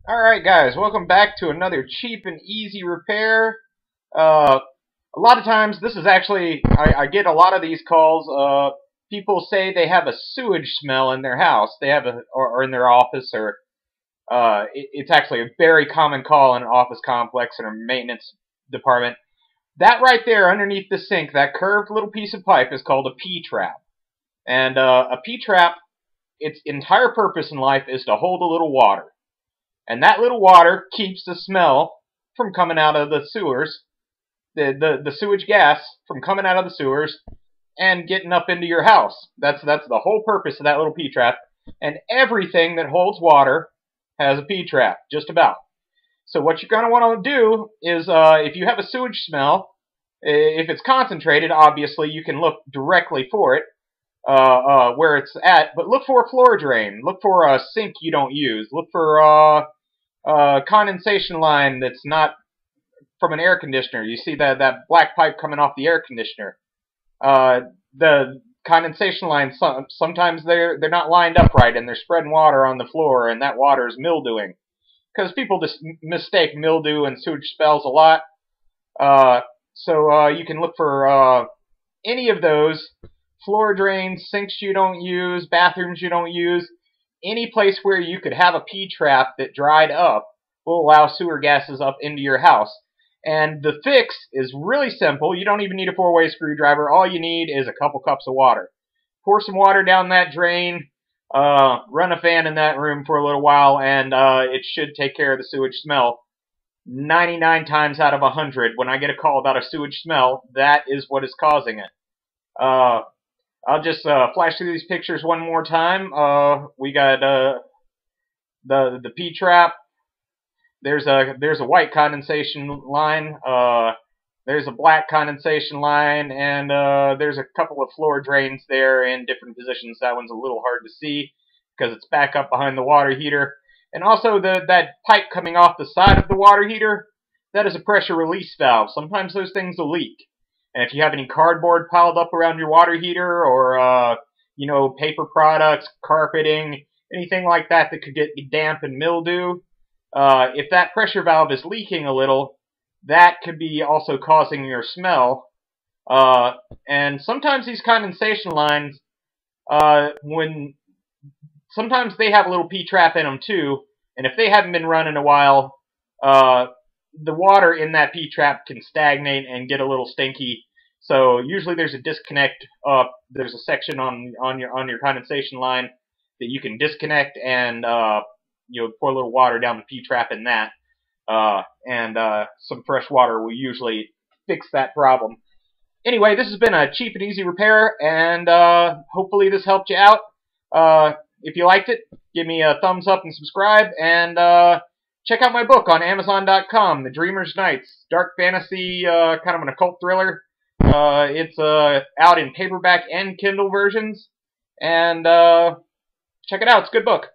Alright guys, welcome back to another cheap and easy repair. A lot of times, this is actually, I get a lot of these calls. People say they have a sewage smell in their house, or in their office, or it's actually a very common call in an office complex or maintenance department. That right there underneath the sink, that curved little piece of pipe is called a P-trap. And a P-trap, its entire purpose in life is to hold a little water. And that little water keeps the smell from coming out of the sewers, the sewage gas from coming out of the sewers and getting up into your house. That's the whole purpose of that little P-trap. And everything that holds water has a P-trap, just about. So what you're going to want to do is, if you have a sewage smell, if it's concentrated, obviously you can look directly for it, where it's at. But look for a floor drain. Look for a sink you don't use. Look for condensation line that's not from an air conditioner. You see that black pipe coming off the air conditioner. The condensation lines, sometimes they're not lined up right and they're spreading water on the floor, and that water is mildewing. Because people just mistake mildew and sewage smells a lot. So you can look for any of those: floor drains, sinks you don't use, bathrooms you don't use. Any place where you could have a P-trap that dried up will allow sewer gases up into your house. And the fix is really simple. You don't even need a 4-way screwdriver. All you need is a couple cups of water. Pour some water down that drain, run a fan in that room for a little while, and it should take care of the sewage smell. 99 times out of 100, when I get a call about a sewage smell, that is what is causing it. I'll just flash through these pictures one more time. We got the P-trap. There's a white condensation line. There's a black condensation line, and there's a couple of floor drains there in different positions. That one's a little hard to see because it's back up behind the water heater. And also that pipe coming off the side of the water heater, that is a pressure release valve. Sometimes those things will leak. And if you have any cardboard piled up around your water heater, or paper products, carpeting, anything like that that could get damp and mildew, if that pressure valve is leaking a little, that could be also causing your smell. And sometimes these condensation lines, sometimes they have a little P-trap in them too, and if they haven't been run in a while, the water in that P-trap can stagnate and get a little stinky. So usually there's a disconnect. There's a section on your condensation line that you can disconnect, and pour a little water down the P-trap in that, and some fresh water will usually fix that problem. Anyway, this has been a cheap and easy repair, and hopefully this helped you out. If you liked it, give me a thumbs up and subscribe, and check out my book on Amazon.com, The Dreamer's Nights. Dark fantasy, kind of an occult thriller. It's out in paperback and Kindle versions, and check it out. It's a good book.